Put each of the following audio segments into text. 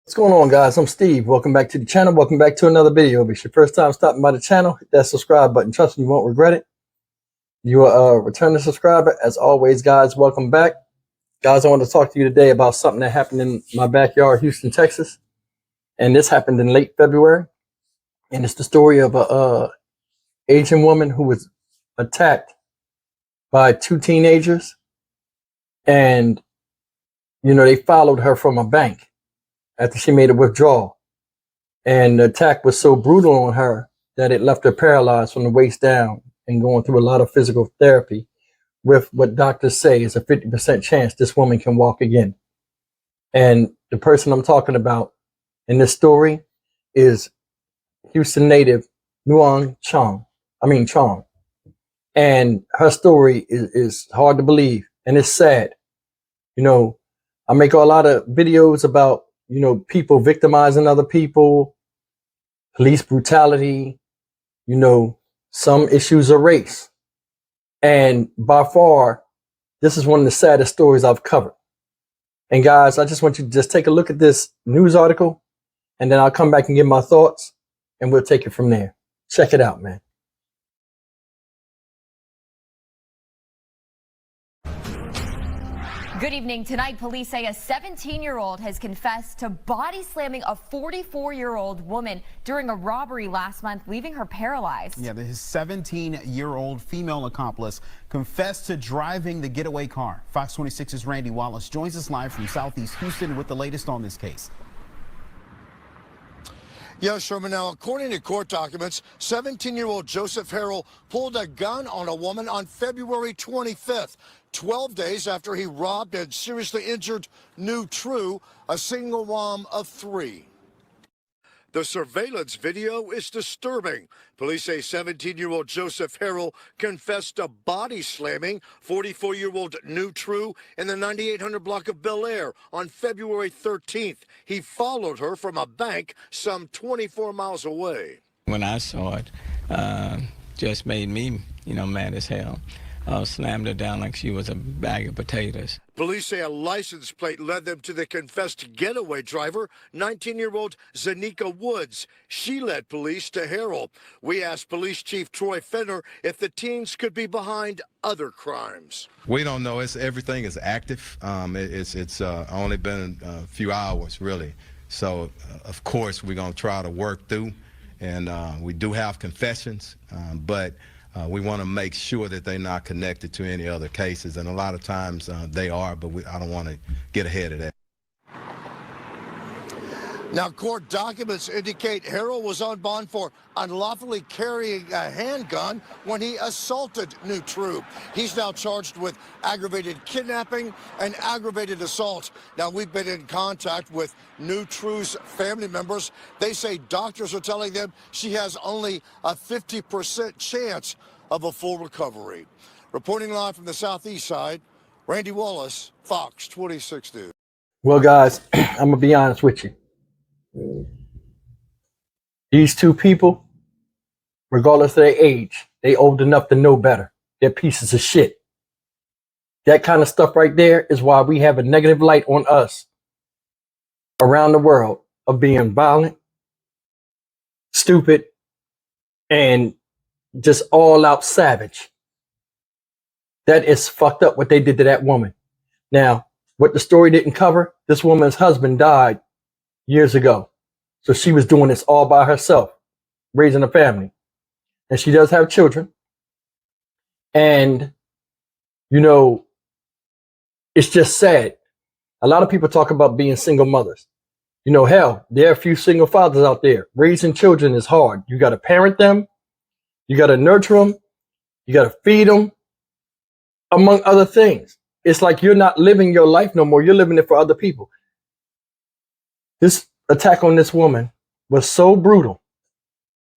What's going on, guys? I'm Steve. Welcome back to the channel. Welcome back to another video. If it's your first time stopping by the channel, hit that subscribe button. Trust me, you won't regret it. You are a returning subscriber. As always, guys, welcome back. Guys, I want to talk to you today about something that happened in my backyard, Houston, Texas. And this happened in late February. And it's the story of a Asian woman who was attacked by two teenagers. And, they followed her from a bank after she made a withdrawal. And the attack was so brutal on her that it left her paralyzed from the waist down and going through a lot of physical therapy with what doctors say is a 50% chance this woman can walk again. And the person I'm talking about in this story is Houston native Chong. And her story is hard to believe, and it's sad. I make a lot of videos about people victimizing other people, police brutality, some issues of race. And by far, this is one of the saddest stories I've covered. And guys, I just want you to just take a look at this news article, and then I'll come back and give my thoughts, and we'll take it from there. Check it out, man. Good evening. Tonight, police say a 17-year-old has confessed to body slamming a 44-year-old woman during a robbery last month, leaving her paralyzed. Yeah, his 17-year-old female accomplice confessed to driving the getaway car. Fox 26's Randy Wallace joins us live from Southeast Houston with the latest on this case. Yes, Sherman. Now, according to court documents, 17-year-old Joseph Harrell pulled a gun on a woman on February 25th, 12 days after he robbed and seriously injured New True, a single mom of three. The surveillance video is disturbing. Police say 17-year-old Joseph Harrell confessed to body slamming 44-year-old New True in the 9800 block of Bel Air on February 13th. He followed her from a bank some 24 miles away. When I saw it, just made me, mad as hell. Slammed her down like she was a bag of potatoes. Police say a license plate led them to the confessed getaway driver, 19-year-old Zanika Woods. She led police to Harrell. We asked Police Chief Troy Fenner if the teens could be behind other crimes. We don't know. Everything is active. It's only been a few hours, really. So, of course, we're going to try to work through. And we do have confessions, but we want to make sure that they're not connected to any other cases, and a lot of times they are, but I don't want to get ahead of that. Now, court documents indicate Harrell was on bond for unlawfully carrying a handgun when he assaulted New True. He's now charged with aggravated kidnapping and aggravated assault. Now, we've been in contact with New True's family members. They say doctors are telling them she has only a 50% chance of a full recovery. Reporting live from the southeast side, Randy Wallace, Fox 26 News. Well, guys, I'm going to be honest with you. These two people, regardless of their age, they old enough to know better. They're pieces of shit. That kind of stuff right there is why we have a negative light on us around the world of being violent, stupid, and just all out savage. That is fucked up what they did to that woman. Now, what the story didn't cover, this woman's husband died years ago. So she was doing this all by herself, raising a family. And she does have children. And, it's just sad. A lot of people talk about being single mothers. Hell, there are a few single fathers out there. Raising children is hard. You got to parent them. You got to nurture them. You got to feed them, among other things. It's like you're not living your life no more. You're living it for other people. This attack on this woman was so brutal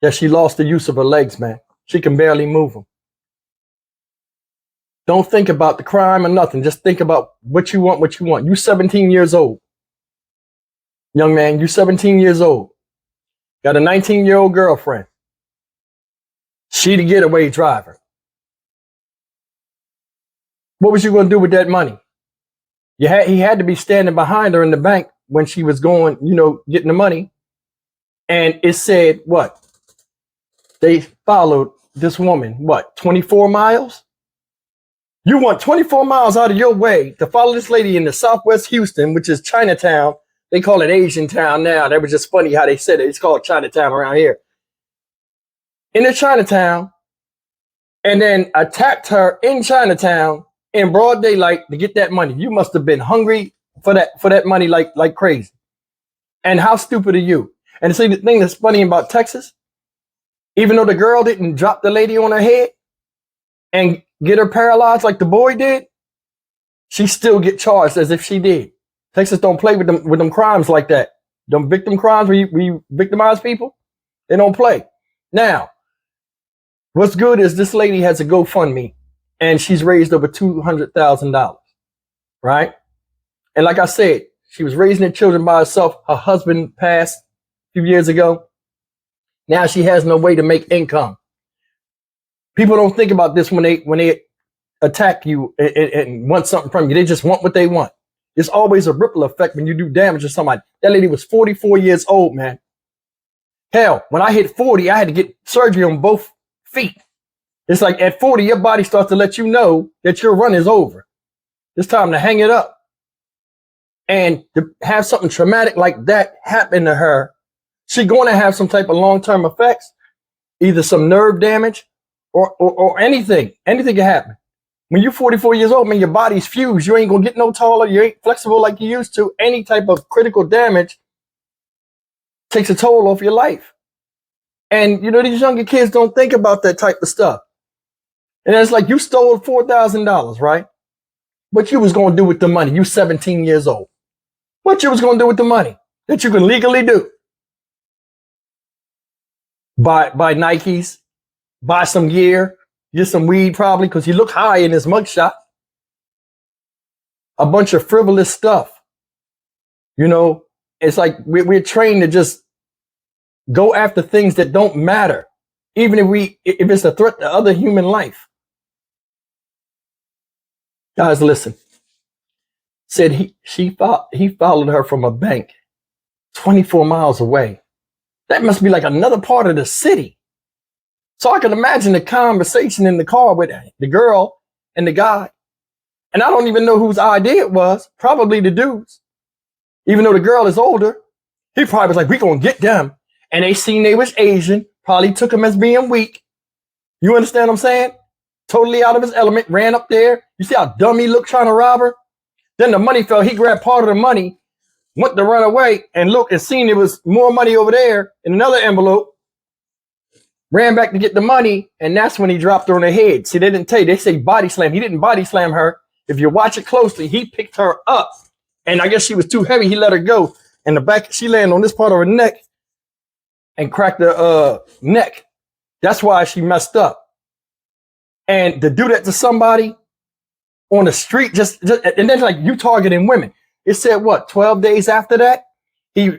that she lost the use of her legs, man. She can barely move them. Don't think about the crime or nothing. Just think about what you want. You're 17 years old. Young man, you're 17 years old. Got a 19-year-old girlfriend. She the getaway driver. What was you going to do with that money? He had to be standing behind her in the bank when she was going, getting the money. And it said what? They followed this woman, 24 miles? You want 24 miles out of your way to follow this lady in the Southwest Houston, which is Chinatown. They call it Asian Town now. That was just funny how they said it. It's called Chinatown around here. In the Chinatown, and then attacked her in Chinatown in broad daylight to get that money. You must have been hungry for that money like crazy. And how stupid are you? And see, the thing that's funny about Texas, even though the girl didn't drop the lady on her head and get her paralyzed like the boy did, she still get charged as if she did. Texas don't play with them crimes like that. Them victim crimes where you victimize people, they don't play. Now, what's good is this lady has a GoFundMe and she's raised over $200,000, right? And like I said, she was raising her children by herself. Her husband passed a few years ago. Now she has no way to make income. People don't think about this when they attack you and want something from you. They just want what they want. There's always a ripple effect when you do damage to somebody. That lady was 44 years old, man. Hell, when I hit 40, I had to get surgery on both feet. It's like at 40, your body starts to let you know that your run is over. It's time to hang it up. And to have something traumatic like that happen to her, she's going to have some type of long-term effects, either some nerve damage or anything. Anything can happen. When you're 44 years old, man, your body's fused. You ain't going to get no taller. You ain't flexible like you used to. Any type of critical damage takes a toll off your life. And, these younger kids don't think about that type of stuff. And it's like you stole $4,000, right? What you was going to do with the money? You 17 years old. What you was going to do with the money that you can legally do? Buy Nikes, buy some gear, get some weed probably because he looked high in his mugshot. A bunch of frivolous stuff. It's like we're trained to just go after things that don't matter, even if it's a threat to other human life. Guys, listen. Said he followed her from a bank 24 miles away. That must be like another part of the city. So I can imagine the conversation in the car with the girl and the guy. And I don't even know whose idea it was. Probably the dude's. Even though the girl is older, he probably was like, we gonna get them. And they seen they was Asian, probably took him as being weak. You understand what I'm saying? Totally out of his element, ran up there. You see how dumb he looked trying to rob her? Then the money fell. He grabbed part of the money, went to run away, and looked and seen there was more money over there in another envelope. Ran back to get the money, and that's when he dropped her on the head. See, they didn't tell you. They say body slam. He didn't body slam her. If you watch it closely, he picked her up, and I guess she was too heavy. He let her go, and the back she landed on this part of her neck and cracked her neck. That's why she messed up. And to do that to somebody on the street, just and then like you targeting women. It said what? 12 days after that, he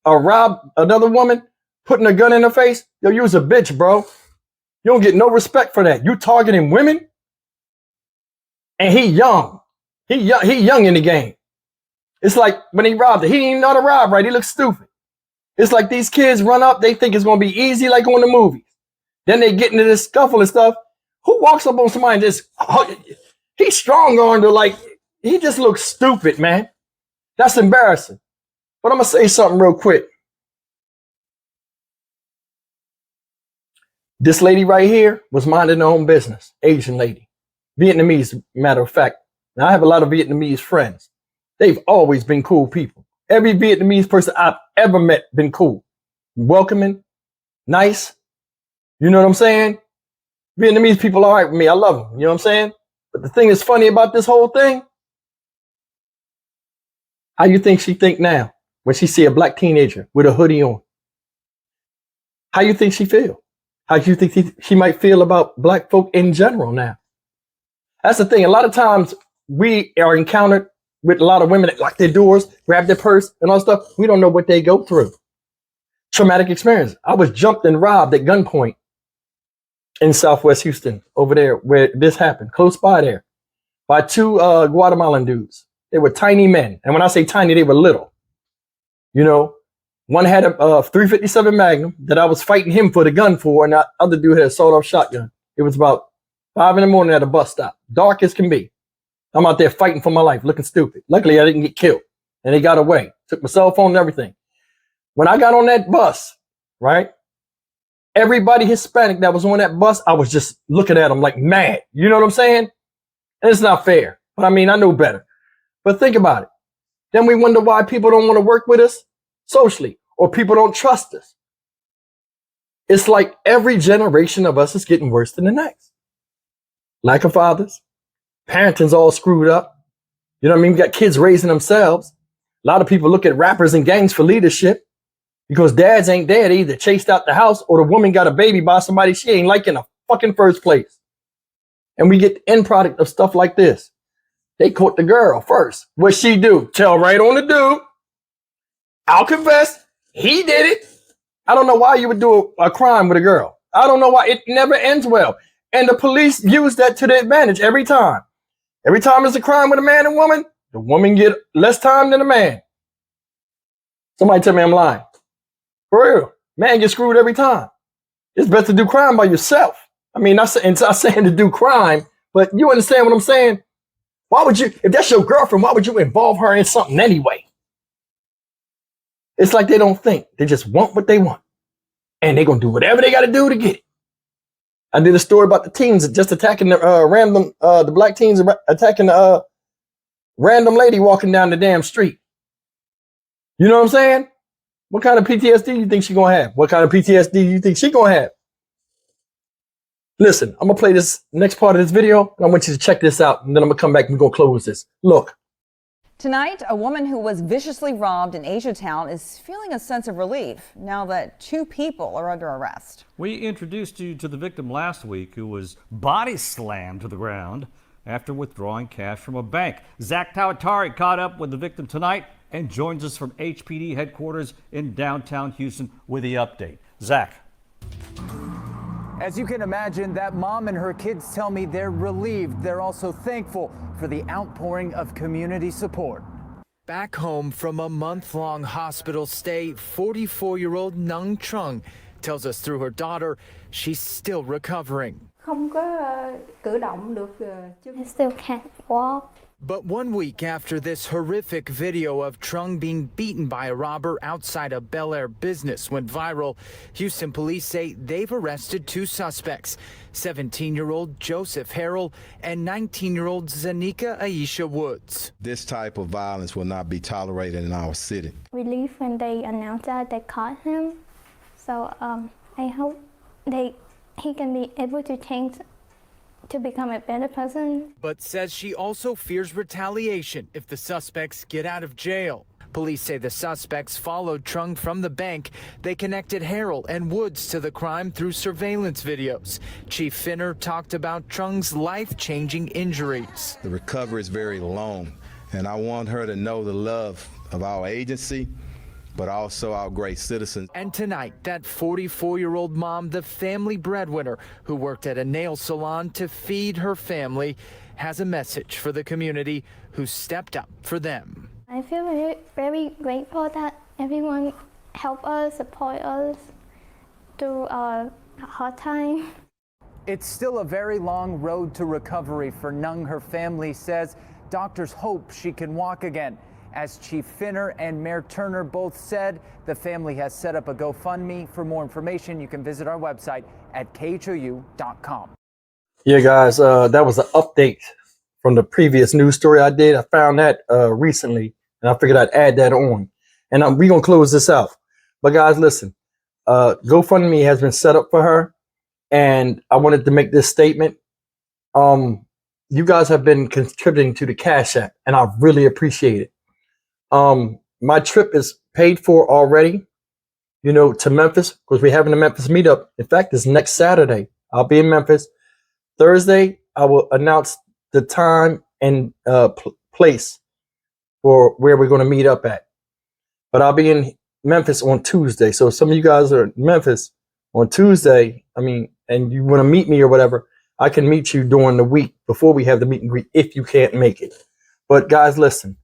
robbed another woman, putting a gun in her face. Yo, you was a bitch, bro. You don't get no respect for that. You targeting women, and he young. He young in the game. It's like when he robbed her, he didn't even know how to rob right. He looked stupid. It's like these kids run up, they think it's gonna be easy, like on the movies. Then they get into this scuffle and stuff. Who walks up on somebody and just, he's strong-armed her like, he just looks stupid, man. That's embarrassing. But I'm going to say something real quick. This lady right here was minding her own business. Asian lady. Vietnamese, matter of fact. Now, I have a lot of Vietnamese friends. They've always been cool people. Every Vietnamese person I've ever met been cool. Welcoming, nice. You know what I'm saying? Vietnamese people are all right with me. I love them. You know what I'm saying? But the thing that's funny about this whole thing, how you think she think now when she see a black teenager with a hoodie on? How you think she feel? How do you think she might feel about black folk in general now? That's the thing. A lot of times we are encountered with a lot of women that lock their doors, grab their purse and all stuff. We don't know what they go through. Traumatic experience. I was jumped and robbed at gunpoint in Southwest Houston, over there where this happened, close by there, by two Guatemalan dudes. They were tiny men. And when I say tiny, they were little. You know, one had a 357 Magnum that I was fighting him for the gun for, and the other dude had a sawed-off shotgun. It was about 5 in the morning at a bus stop, dark as can be. I'm out there fighting for my life, looking stupid. Luckily, I didn't get killed, and they got away. Took my cell phone and everything. When I got on that bus, right, everybody Hispanic that was on that bus, I was just looking at them like mad. You know what I'm saying? And it's not fair. But I mean, I know better. But think about it. Then we wonder why people don't want to work with us socially, or people don't trust us. It's like every generation of us is getting worse than the next. Lack of fathers. Parenting's all screwed up. You know what I mean? We got kids raising themselves. A lot of people look at rappers and gangs for leadership because dads ain't there. They either chased out the house or the woman got a baby by somebody she ain't like in the fucking first place. And we get the end product of stuff like this. They caught the girl first. What she do? Tell right on the dude. I'll confess. He did it. I don't know why you would do a crime with a girl. I don't know why. It never ends well. And the police use that to their advantage every time. Every time it's a crime with a man and woman, the woman get less time than the man. Somebody tell me I'm lying. For real. Man gets screwed every time. It's best to do crime by yourself. I mean, I'm not saying to do crime, but you understand what I'm saying? Why would you, if that's your girlfriend, why would you involve her in something anyway? It's like they don't think. They just want what they want. And they're going to do whatever they got to do to get it. I did a story about the teens just attacking the black teens attacking the random lady walking down the damn street. You know what I'm saying? What kind of PTSD do you think she's going to have? What kind of PTSD do you think she's going to have? Listen, I'm going to play this next part of this video. And I want you to check this out. And then I'm going to come back and we're going to close this. Look. Tonight, a woman who was viciously robbed in Asiatown is feeling a sense of relief now that 2 people are under arrest. We introduced you to the victim last week who was body slammed to the ground after withdrawing cash from a bank. Zach Tawatari caught up with the victim tonight and joins us from HPD headquarters in downtown Houston with the update. Zach. As you can imagine, that mom and her kids tell me they're relieved. They're also thankful for the outpouring of community support. Back home from a month-long hospital stay, 44-year-old Nung Trung tells us through her daughter she's still recovering. I still can't walk. But 1 week after this horrific video of Trung being beaten by a robber outside a Bel Air business went viral, Houston police say they've arrested 2 suspects, 17-year-old Joseph Harrell and 19-year-old Zanika Aisha Woods. This type of violence will not be tolerated in our city. Relief when they announced that they caught him. So I hope he can be able to change to become a better person. But says she also fears retaliation if the suspects get out of jail. Police say the suspects followed Trung from the bank. They connected Harrell and Woods to the crime through surveillance videos. Chief Finner talked about Trung's life-changing injuries. The recovery is very long, and I want her to know the love of our agency, but also our great citizens. And tonight, that 44-year-old mom, the family breadwinner who worked at a nail salon to feed her family, has a message for the community who stepped up for them. I feel very, very grateful that everyone helped us, support us through a hard time. It's still a very long road to recovery for Nung. Her family says doctors hope she can walk again. As Chief Finner and Mayor Turner both said, the family has set up a GoFundMe. For more information, you can visit our website at khou.com. Yeah, guys, that was an update from the previous news story I did. I found that recently, and I figured I'd add that on. And we're going to close this out. But guys, listen, GoFundMe has been set up for her, and I wanted to make this statement. You guys have been contributing to the Cash App, and I really appreciate it. My trip is paid for already, you know, to Memphis, because we're having a Memphis meetup. In fact, it's next Saturday. I'll be in Memphis. Thursday, I will announce the time and place for where we're going to meet up at. But I'll be in Memphis on Tuesday. So if some of you guys are in Memphis on Tuesday, and you want to meet me or whatever, I can meet you during the week before we have the meet and greet if you can't make it. But guys, listen.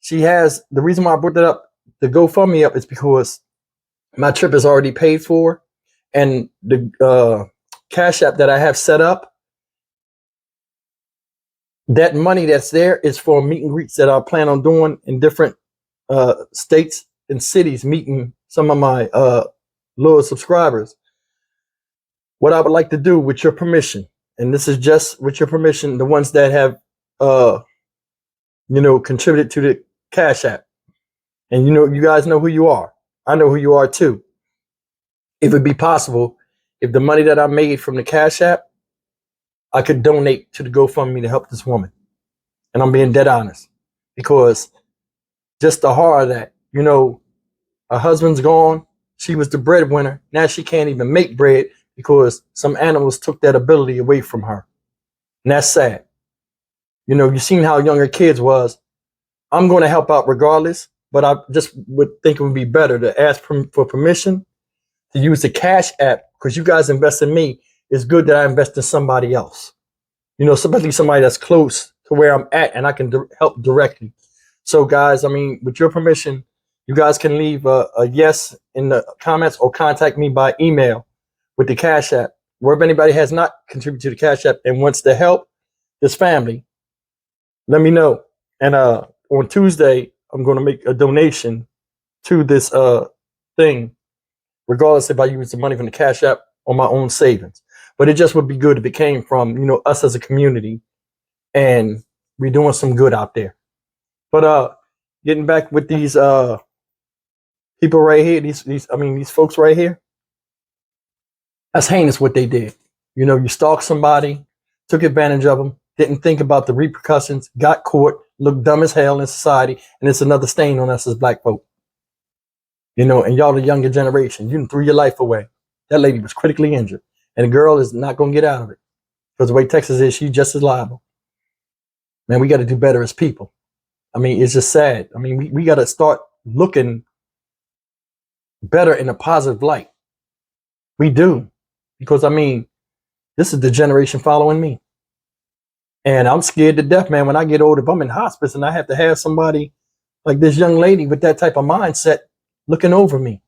She has, the reason why I brought that up, the GoFundMe up, is because my trip is already paid for, and the Cash App that I have set up, that money that's there is for meet and greets that I plan on doing in different states and cities, meeting some of my loyal subscribers. What I would like to do, with your permission, and this is just with your permission, the ones that have contributed to the Cash App, and you guys know who you are. I know who you are too. If it'd be possible, if the money that I made from the Cash App, I could donate to the GoFundMe to help this woman. And I'm being dead honest, because just the horror of that, her husband's gone. She was the breadwinner. Now she can't even make bread because some animals took that ability away from her. And that's sad. You've seen how young her kids was. I'm going to help out regardless, but I just would think it would be better to ask for permission to use the Cash App, because you guys invest in me. It's good that I invest in somebody else. Especially somebody that's close to where I'm at and I can help directly. So guys, with your permission, you guys can leave a yes in the comments or contact me by email with the Cash App. Or if anybody has not contributed to the Cash App and wants to help this family, let me know. And on Tuesday, I'm going to make a donation to this thing, regardless if I use the money from the Cash App or my own savings. But it just would be good if it came from, us as a community, and we're doing some good out there. But getting back with these people right here, these folks right here, that's heinous what they did. You stalked somebody, took advantage of them, didn't think about the repercussions, got caught, looked dumb as hell in society, and it's another stain on us as black folk. And y'all the younger generation, you threw your life away. That lady was critically injured, and the girl is not going to get out of it, because the way Texas is, she's just as liable. Man, we got to do better as people. It's just sad. We got to start looking better in a positive light. We do, because this is the generation following me. And I'm scared to death, man, when I get old, if I'm in hospice and I have to have somebody like this young lady with that type of mindset looking over me.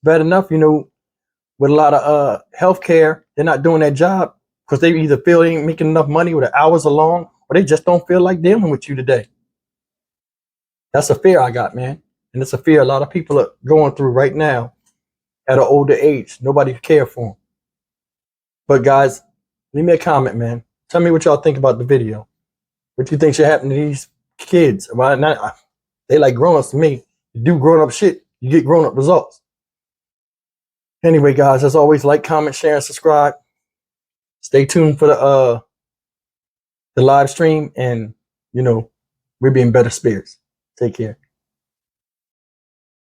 Bad enough, with a lot of healthcare, they're not doing that job because they either feel they ain't making enough money or the hours are long, or they just don't feel like dealing with you today. That's a fear I got, man. And it's a fear a lot of people are going through right now at an older age. Nobody care for them. But guys, leave me a comment, man. Tell me what y'all think about the video. What you think should happen to these kids? They like grown-ups to me. You do grown-up shit, you get grown-up results. Anyway, guys, as always, like, comment, share, and subscribe. Stay tuned for the live stream, and we'll be in better spirits. Take care.